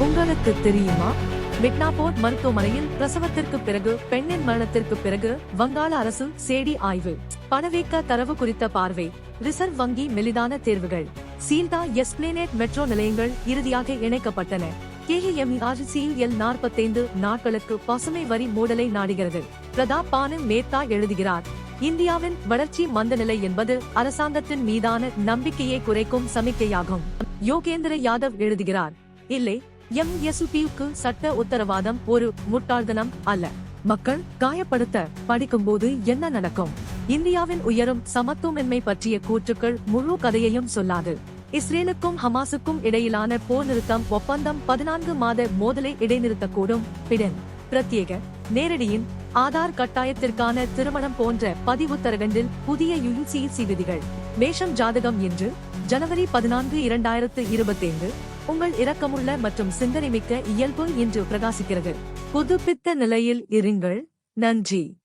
உங்களுக்கு தெரியுமா? மிட்னாபோர்ட் மருத்துவமனையில் பிரசவத்திற்கு பிறகு பெண்ணின் மரணத்திற்கு பிறகு வங்காள அரசு சேடி ஆய்வு. பணவீக்க தரவு குறித்த பார்வை. ரிசர்வ் வங்கி மெலிதான தேர்வுகள். சீல்டா எஸ்பிளேனேட் மெட்ரோ நிலையங்கள் இறுதியாக இணைக்கப்பட்டன. KEMERCL 45 நாட்களுக்கு பசுமை வரி மூடலை நாடுகிறது. பிரதாப் பானு மேத்தா எழுதுகிறார். இந்தியாவின் வளர்ச்சி மந்தநிலை என்பது அரசாங்கத்தின் மீதான நம்பிக்கையை குறைக்கும் சமிக்கையாகும். யோகேந்திர யாதவ் எழுதுகிறார். இல்லை, MSUPக்கு சட்ட உத்தரவாதம் ஒரு முட்டாள்தனம் அல்ல. மக்கள் காயப்படுத்த படிக்கும்போது என்ன நடக்கும்? இந்தியாவின் உயரும் சமத்துவமின்மை பற்றிய கூற்றுக்கள் முழு கதையையும் சொல்லாது. இஸ்ரேலுக்கும் ஹமாஸுக்கும் இடையிலான போர் நிறுத்தம் ஒப்பந்தம் 14 மாத மோதலை இடைநிறுத்தக்கூடும். பிடன் பிரத்யேக நேரடியின் ஆதார் கட்டாயத்திற்கான திருமணம் போன்ற பதிவுத்தரகண்டில் புதிய UGC விதிகள். மேஷம் ஜாதகம் இன்று ஜனவரி 14, 2025. உங்கள் இரக்கமுள்ள மற்றும் சிந்தனைமிக்க இயல்பு இன்று பிரகாசிக்கிறது. புதுப்பித்த நிலையில் இருங்கள். நன்றி.